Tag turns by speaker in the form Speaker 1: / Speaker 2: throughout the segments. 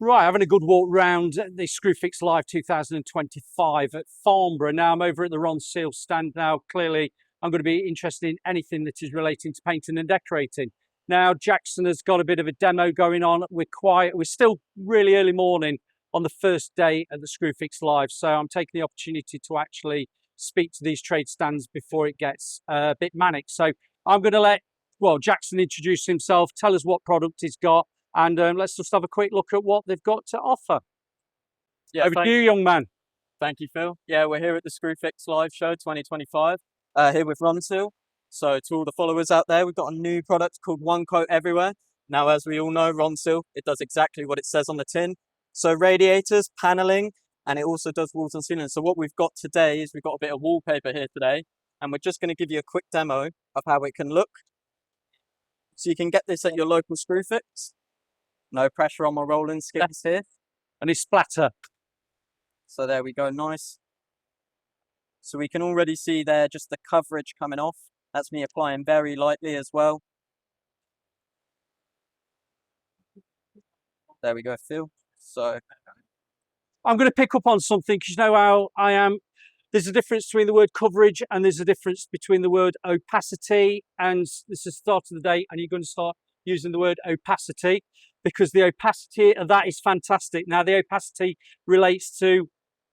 Speaker 1: Right, having a good walk round the ScrewFix Live 2025 at Farnborough. Now I'm over at the Ronseal stand now. Clearly, I'm going to be interested in anything that is relating to painting and decorating. Now, Jackson has got a bit of a demo going on. We're quiet. We're still really early morning on the first day at the ScrewFix Live. So I'm taking the opportunity to actually speak to these trade stands before it gets a bit manic. So I'm going to let, well, Jackson introduce himself, tell us what product he's got, and let's just have a quick look at what they've got to offer.
Speaker 2: Yeah,
Speaker 1: over to you, young man.
Speaker 2: Thank you, Phil. Yeah, we're here at the ScrewFix Live Show 2025, here with Ronseal. So to all the followers out there, we've got a new product called One Coat Everywhere. Now, as we all know, Ronseal, it does exactly what it says on the tin. So radiators, paneling, and it also does walls and ceilings. So what we've got today is we've got a bit of wallpaper here today, and we're just going to give you a quick demo of how it can look. So you can get this at your local ScrewFix. No pressure on my rolling skids here.
Speaker 1: And it's splatter.
Speaker 2: So there we go, nice. So we can already see there just the coverage coming off. That's me applying very lightly as well. There we go, Phil. So
Speaker 1: I'm going to pick up on something because you know how I am. There's a difference between the word coverage and there's a difference between the word opacity. And this is the start of the day, and you're going to start using the word opacity because the opacity of that is fantastic. Now, the opacity relates to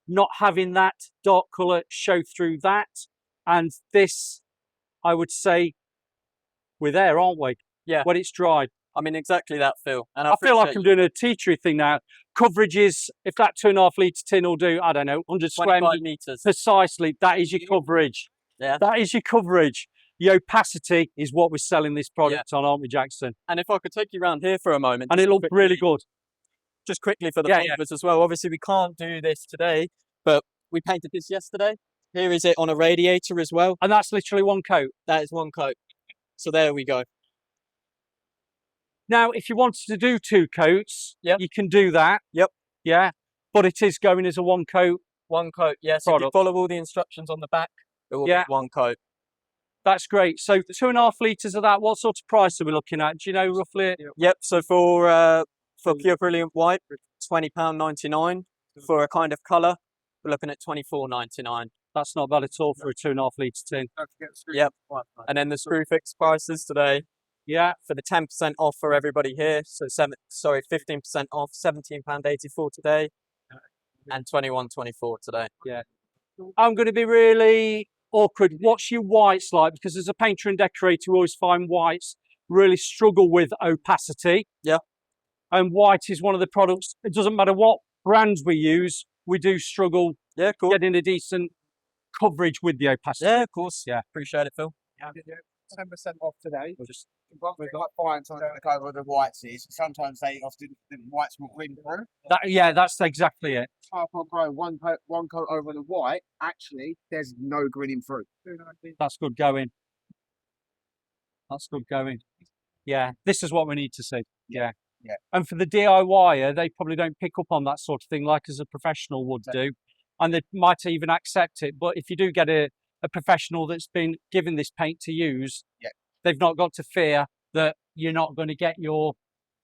Speaker 1: not having that dark colour show through that. And this, I would say, we're there, aren't we?
Speaker 2: yeah,
Speaker 1: When it's dried.
Speaker 2: I mean, exactly that, Phil. And
Speaker 1: I feel like I'm doing a teachery thing now. Coverage is, if that 2.5 litre tin will do, I don't know, 100 square
Speaker 2: meters.
Speaker 1: Precisely, that is your coverage.
Speaker 2: Yeah.
Speaker 1: That is your coverage. The opacity is what we're selling this product on, aren't we, Jackson?
Speaker 2: And if I could take you around here for a moment.
Speaker 1: And it looked really good.
Speaker 2: Just quickly for the followers as well. Obviously, we can't do this today, but we painted this yesterday. Here is it on a radiator as well.
Speaker 1: And that's literally one coat.
Speaker 2: That is one coat. So there we go.
Speaker 1: Now, if you wanted to do 2 coats, you can do that.
Speaker 2: Yep.
Speaker 1: Yeah. But it is going as a one coat.
Speaker 2: One coat, yes. If you follow all the instructions on the back, it will be one coat.
Speaker 1: That's great. So 2.5 litres of that, what sort of price are we looking at? Do you know roughly?
Speaker 2: Yep. So for pure brilliant white, £20.99. For a kind of colour, we're looking at £24.99.
Speaker 1: That's not bad at all for a 2.5 litre tin.
Speaker 2: Yep. And then the ScrewFix prices today.
Speaker 1: Yeah.
Speaker 2: For the 10% off for everybody here. So 15% off, £17.84 today, and £21.24 today.
Speaker 1: Yeah. I'm going to be really awkward. What's your whites like? Because as a painter and decorator, we always find whites really struggle with opacity.
Speaker 2: Yeah.
Speaker 1: And white is one of the products. It doesn't matter what brands we use, we do struggle getting a decent coverage with the opacity.
Speaker 2: Yeah, of course. Yeah, appreciate it, Phil.
Speaker 3: Yeah, 10% off today. We've got fine time to go where the whites is. Sometimes they often the whites will green through.
Speaker 1: That's exactly it.
Speaker 3: Half on grow one coat over the white. Actually, there's no greening through.
Speaker 1: That's good going. That's good going. Yeah, this is what we need to see. Yeah.
Speaker 3: Yeah.
Speaker 1: And for the DIYer, they probably don't pick up on that sort of thing like as a professional would do. And they might even accept it. But if you do get a professional that's been given this paint to use, they've not got to fear that you're not going to get your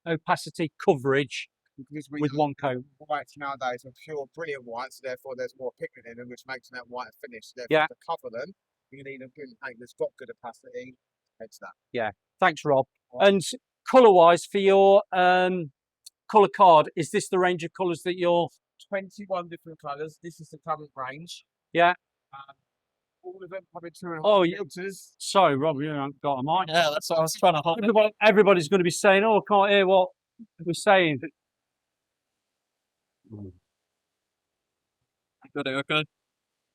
Speaker 1: opacity coverage with one coat.
Speaker 3: Whites nowadays are pure brilliant whites, therefore there's more pigment in them, which makes that white finish. Therefore, to cover them, you need a good paint that's got good opacity. It's that.
Speaker 1: Yeah. Thanks, Rob. And colour-wise, for your colour card, is this the range of colours that you're...
Speaker 3: 21 different colours. This is the current range.
Speaker 1: Yeah.
Speaker 3: All of them probably 2.5 litres.
Speaker 1: Sorry, Rob, you haven't got a mic.
Speaker 2: Yeah, that's what I was trying to hold.
Speaker 1: Everybody's going to be saying, oh, I can't hear what we're saying.
Speaker 2: Got it, okay.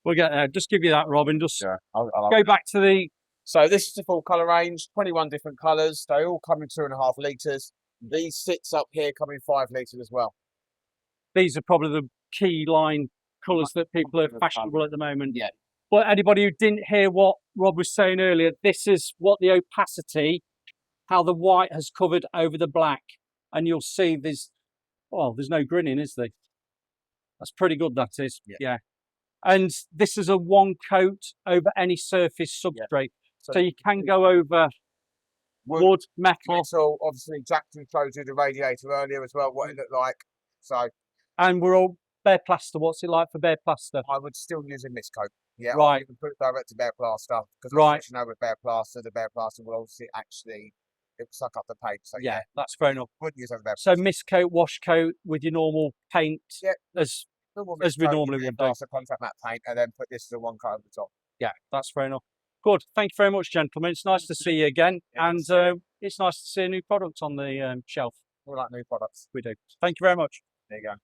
Speaker 1: We'll get there. Just give you that, Robin. Just
Speaker 3: I'll
Speaker 1: go back to the...
Speaker 3: So this is the full colour range, 21 different colours. They all come in 2.5 litres. These 6 up here come in 5 litres as well.
Speaker 1: These are probably the key line colours that people are fashionable at the moment.
Speaker 3: Yeah.
Speaker 1: But anybody who didn't hear what Rob was saying earlier, this is what the opacity, how the white has covered over the black. And you'll see there's no grinning, is there? That's pretty good, that is. Yeah. And this is a one coat over any surface substrate. So you can go over wood, metal.
Speaker 3: So obviously Jackson showed you the radiator earlier as well, what it looked like. So,
Speaker 1: And we're all bare plaster. What's it like for bare plaster?
Speaker 3: I would still use a mist coat. Yeah,
Speaker 1: Right.
Speaker 3: You can put it direct to bare plaster because
Speaker 1: Right.
Speaker 3: you know with bare plaster, the bare plaster will obviously it will suck up the paint. So
Speaker 1: Yeah, that's fair enough.
Speaker 3: wouldn't use over bare.
Speaker 1: So mist coat, wash coat with your normal paint,
Speaker 3: Yeah.
Speaker 1: as
Speaker 3: Normal
Speaker 1: as
Speaker 3: mist
Speaker 1: we
Speaker 3: coat,
Speaker 1: normally
Speaker 3: bare
Speaker 1: would do.
Speaker 3: plaster, contract matte paint, and then put this as a one coat over the top.
Speaker 1: Yeah, that's fair enough. Good. Thank you very much, gentlemen. It's nice to see you again,
Speaker 3: Yeah,
Speaker 1: and it's nice to see a new product on the shelf.
Speaker 3: We like new products.
Speaker 1: We do. Thank you very much.
Speaker 3: There you go.